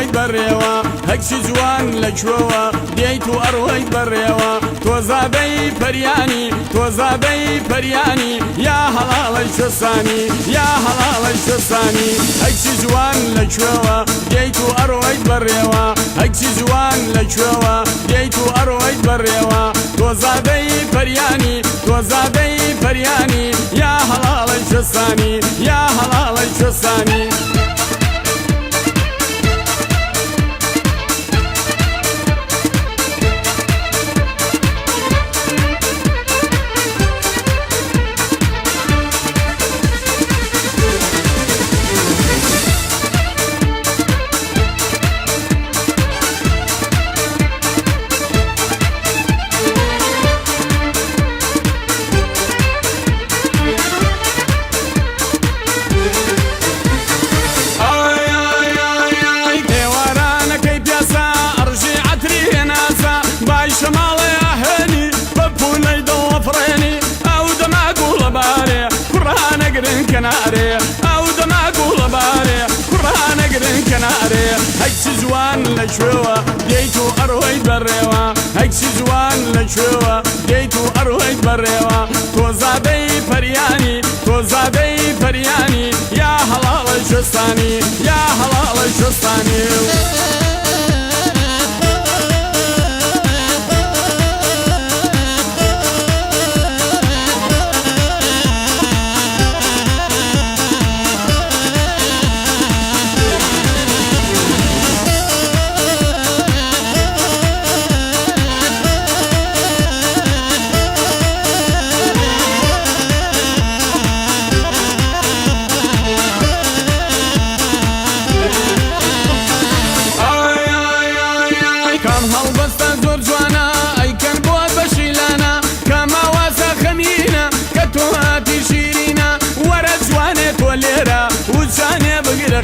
ئەڕۆیت بەڕێوە هەکسی جوان لەکوێوە دێیت و ئەڕۆیت بەڕێوە تۆ زادەی پەریانی تۆ زادەی پەریانی یا هەڵاڵەی شۆسانی یا هەڵاڵەی شۆسانی هەکسی جوان لەکوێوە دێیت و ئەڕۆیت بەڕێوە هەکسی جوان لەکوێوە دێیت و ئەڕۆیت بەڕێوە تۆ زادەی پەریانی تۆ زادەی پەریانی یا هەڵاڵەی شۆسانی یا هەڵاڵەی شۆسانی كناري او دماغو لباري قران قرن كناري هكسي جوان لشوه ديتو ارويت بريوا هكسي جوان لشوه ديتو ارويت بريوا تو زادي فرياني تو زادي فرياني يا هلال شستاني يا هلال شستاني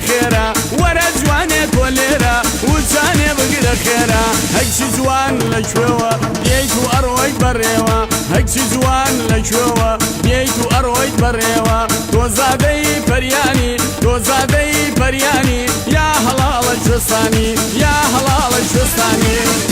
خيرا ورا جوانك وليرا وجاني بقدر خيرا هكسي جوان لشوه ديتو ارويت بريوا هكسي جوان لشوه ديتو ارويت بريوا تو زادي فرياني تو زادي فرياني يا هلال شستاني يا هلال شستاني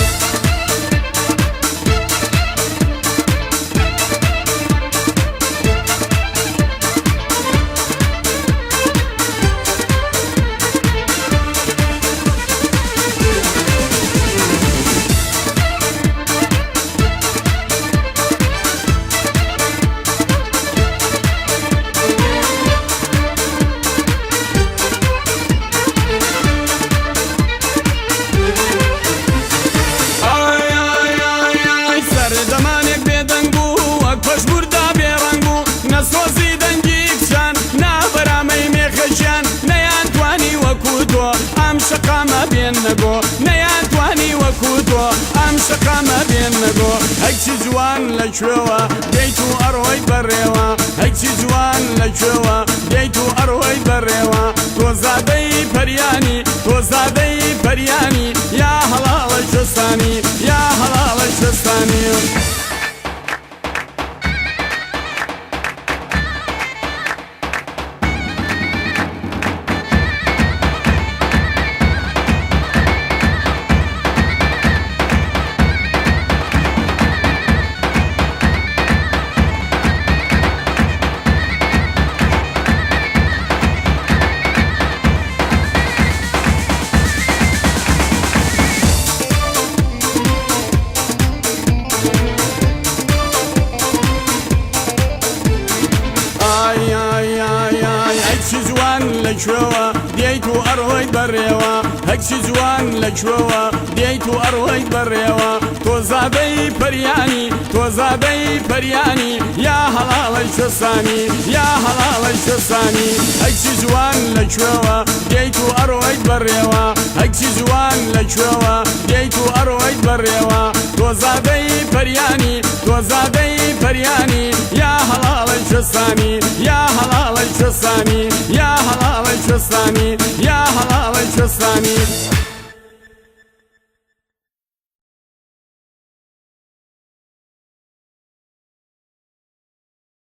شقامة بين نقو نيان تواني وكوتو أم شقامة بين نقو هكسي جوان لشوه ديتو أرويت بريوا هكسي جوان لشوه ديتو أرويت بريوا تو زادي فرياني تو زادي فرياني يا هلال شستاني يا هلال شستاني لشوه ديتو أرويت بريوا هكسي جوان لشوه ديتو أرويت بريوا تو زادي فرياني تو زادي فرياني يا هلال شستاني يا هلال شستاني هكسي جوان لشوه ديتو أرويت بريوا هكسي جوان لشوه ديتو أرويت بريوا تو زادي فرياني تو زادي فرياني يا هلال شستاني يا هلال شستاني يا هلال شستاني يا هلال شستاني